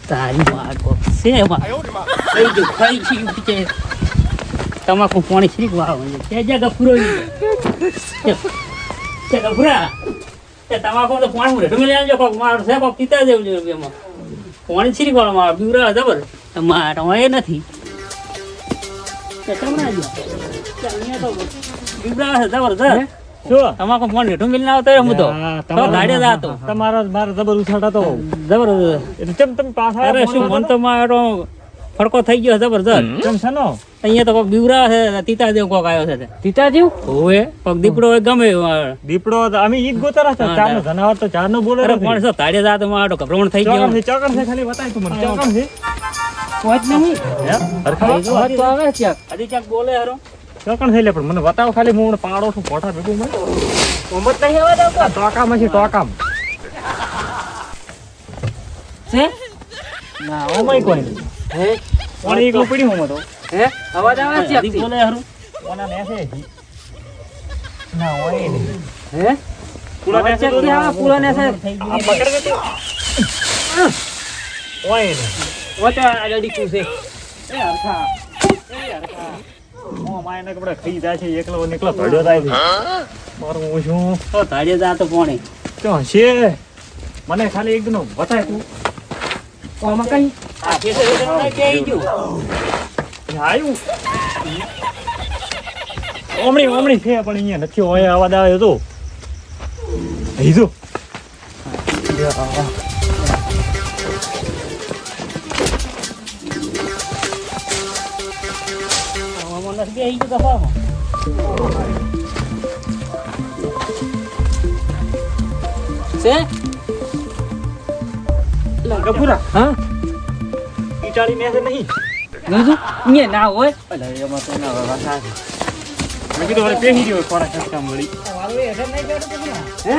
તારી માં કો સેવા કઈ જો ખાઈ છી પીછે તમાકુ પાણી શ્રી વાવ તે જગા પૂરો તે ગભરા તે તમાકુ તો પાણી રે તમે લેજો કોક માર છે કોક પીતા દેવું જોઈએ એમાં પાણી શ્રી વાળો માર બીવરા જબર માર હોય નથી તે તમને જો અહીંયા તો બીવરા છે જબરદસ્ત શું તમાકુ પાણી હેઠું મિલ ના આવતો હું તો ગાડે જાતો તમારો મારો જબર ઉછાળતા તો જબરદસ્ત એટલે કેમ તમે પાછા અરે શું મન તો મારો ફડકો થઈ ગયો જબરદસ્ત કેમ છે નો અહીંયા તો કોક બીવરા છે તીતા દેવ કોક આવ્યો છે તીતા જેવું હોવે પગ દીપડો હોય ગમે દીપડો અમે ઈદ ગોતરા છે ચાર નો જનાવર તો ચાર નો બોલે અરે પણ શું તાડે જાતો મારો ગભરામણ થઈ ગયો ચોકમ છે ખાલી બતાય તું મને ચોકમ છે પહોંચ નહીં હરખા તો આવે છે હજી ચાક બોલે હરો ચોકમ છે લે પણ મને બતાવો ખાલી હું પાડો છું પોઠા ભેગું મને કોમત નહીં આવવા દો ટોકામ છે ટોકામ છે ના ઓમય કોઈ નહીં હે પણ એક ઉપડી હું તો હે અવાજ આવે છે હજી બોલે હરો ઓના નેસે ના ઓય નહીં હે પૂરા અવાજ નેસે ક્યાંથી આવે? પૂરા નેસે? થઈ આ ગયો પકડ કે ઓય નહીં ઓટા રેડી કુ છે એ હરખા ઓ માયને કપડા ખાઈ જાય છે એકલો નીકળો ભડ્યો થાય છે મારું હું શું તો તાડે જાતો પાણી તો છે મને ખાલી એકદમ બતાય તું આમાં કઈ આ કેસે વેદના કે આવી ગયું આયું ઓમણી છે પણ અહીંયા નથી હોય અવાજ આવે તો અહીં જો મને નથી આવી ગયું કફામાં છે ગફુરા હા ઈટાળી મેસે નહીં નજુ ને ના હોય અલા એમાં તો ના વાસા મેં કીધું હવે પેહી ગયો ખોરાક ખર્ચા મળી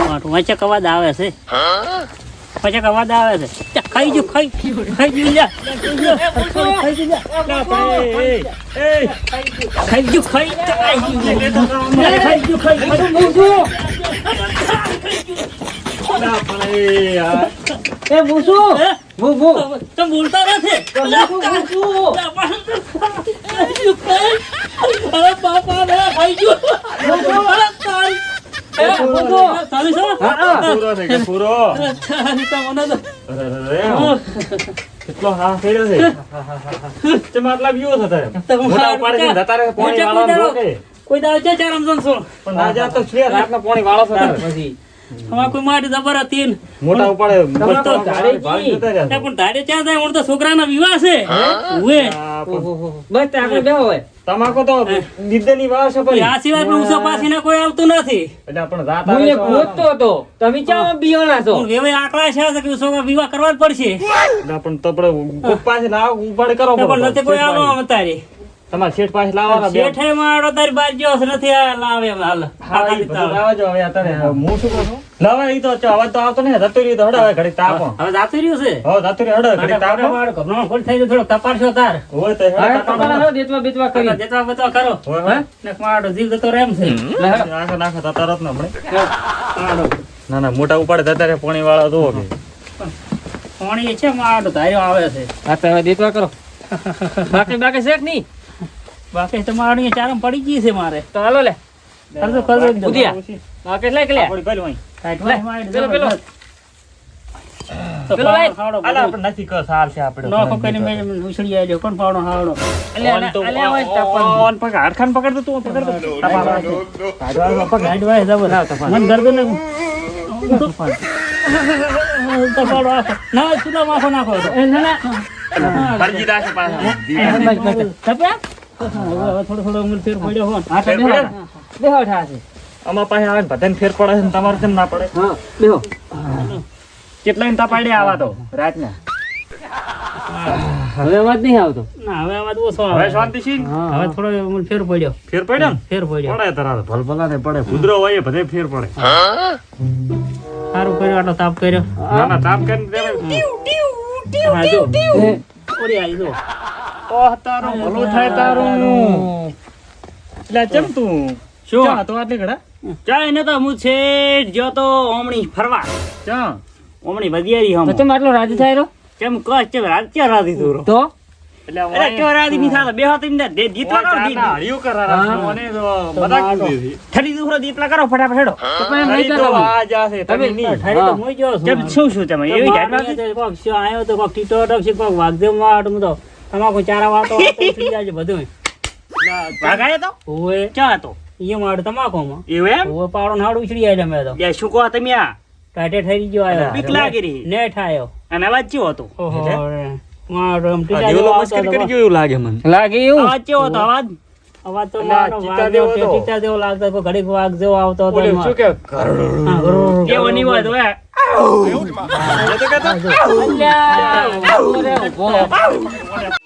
માટું વચ્ચે અવાજ આવે છે પછી અવાજ આવે છે ખાઈ જો ખાઈ જા ખાઈ જો એ મૂસુ મૂ તમે બોલતા નથી અરે બાપા રે ખાઈ જો અરે તારી પૂરો થઈ ગયો પૂરો કેટલો હા કર્યો છે તમે આટલા બીવો છો તારે મોટા ઉપાડે છે જતા રહે પાણી વાળો રોકે કોઈ દાવ છે ચાર સમજણ છો પણ રાજા તો છે રાતના પાણી વાળો છો તારે પછી અમાર કોઈ માટી જબર હતી ને મોટા ઉપાડે તમારે તો ધારે જી. પણ તારે ક્યાં થાય હું તો છોકરાના વિવાહ છે ઉવે બસ તે આપણે બેહો હોય તમાકો તો નિદ્દની વાર છે પણ આ સિવાય પણ ઉસો પાસીને કોઈ આવતું નથી એટલે પણ રાત હું આવે એક ગોતતો હતો તમે ચા બિયોના છો પણ વેવાય આકડા છે કે ઉસો વિવાહ કરવા જ પડશે ના પણ તો આપણે પાસે લાવ ઉપાડ કરો પણ નથી કોઈ આલો આમ તારે તમારે શેઠ પાસે લાવવાના બે શેઠે મારો તારી બાર જેવો છે નથી આ લાવે એમ હાલ હા ઈ બધું લાવવા જો હવે અત્યારે હું શું કહું છું લાવે ઈ તો અવાજ તો આવતો નહીં જતો રહ્યો તો હડે હવે ઘડી તાપો હવે જાતું રહ્યું છે હો જતો રહ્યો હડે ઘડી તાપો મારો ઘરનો ફોન થઈ ગયો થોડો તપાસજો તાર હોય તો હેડ તાપો દેતવા બેતવા કરી જેટલા બધા કરો હોય હોય ને મારો જીવ જતો રેમ છે નાખો નાખો તરત ન મળે મારો ના ના મોટા ઉપાડે અત્યારે પાણી વાળા જોવો કે પાણી છે મારો ધાર્યો આવે છે હા તો હવે દેતવા કરો બાકી બાકી શેક નહીં બાકી તો મારો અહીંયા ચારમ પડી ગઈ છે મારે તો હાલો લે કરજો કરજો એકદમ. ઉધ્યા હા કેટલા કેટલા આપણી પેલું અહીં કાઢવા માંડ પેલો, પેલો. તો પેલો લાય. હાવડો આલા આપણે નથી કર સાર છે આપણે નોખો કરીને મેં ઉછળી આવ્યો કોણ પાવડો હાવડો અલ્યા અલ્યા હોય તાપણ ઓન પગ હાડખાન પકડ તું પકડ તપાસ કાઢવા જબર મન દર્દ ને તપાડો આખો ના સુલા માખો નાખો તો એ ના ના ફરજી દાશે પાછા તપ્યા હવે થોડો થોડો ઉમર ફેર પડ્યો હોન હા તો બેહો બેહો ઠાસે અમાર પાસે આવે ને બધાને ફેર પડે છે ને તમારે કેમ ના પડે હા બેહો કેટલા ને તપાડે આવા તો રાતના હવે અવાજ નહીં આવતો ના હવે અવાજ ઓછો હવે આવે શાંતિ છે હવે થોડો ઉમર ફેર પડ્યો ફેર પડ્યો ને ફેર પડ્યો પડે તારા ભલભલા ને પડે કુદરો હોય બધે ફેર પડે સારું કર્યો આટલો તાપ કર્યો ના ના તાપ કરીને દેવે હા જો એ ઓરી આવી જો ઓહ તારું ભલું થાય તારું એટલે ચમ તું શું? ચા તો આટલી ઘડા ચા એને તો હું છે જો તો ઓમણી ફરવા ચા ઓમણી વધિયારી હમ તમે આટલો રાજી થાય રહ્યો કેમ કસ છે રાત ક્યાં રાત દીધું રો તો એટલે અરે ક્યાં રાત દી થાતો બે હાથ ઇમને દે દીતવા કરો દી હળિયું કરારા મને તો મજાક દીધી ઠરી દુખરો દીતલા કરો ફટાફટ હેડો તો પણ એમ નહીં તો કરવાનું. આ જાશે તમે નહીં ઠરી તો મોઈ જો કેમ શું શું તમે એવી ઢાઢ કોક શું આયો તો કોક ટીટો ડક્ષી કોક વાગદેવ માં તો તમાકુ ચારા વાતો થઈ જાય બધું ભાગાયો તો ઓએ ક્યાં હતો ઈ માડ તમાકોમાં એવું એમ ઓએ પાવડો નાડ ઉછળી આયા મે તો બે શું કહો તમે આ ટાટે ઠરી ગયો આયો બીક લાગી રહી. નેઠ આયો અને અવાજ કેવો હતો ઓહો મારો આમ ટીટા હળિયું જેવો તો આવતો મસ્કરી હતો. કરી જોયું લાગે મને લાગે એવું અવાજ કેવો હતો અવાજ અવાજ તો એટલે મારો ચીતા વાગ જેવો જેવો હતો. ચીતા જેવો લાગતો હતો ઘડીક વાગ જેવો આવતો હતો ઓલે એમાં. શું કે હા, ગરુર. કેવો નહીં હોય તો હે એ તો કહેતા અલ્યા, ઉભો રે, ઉભો.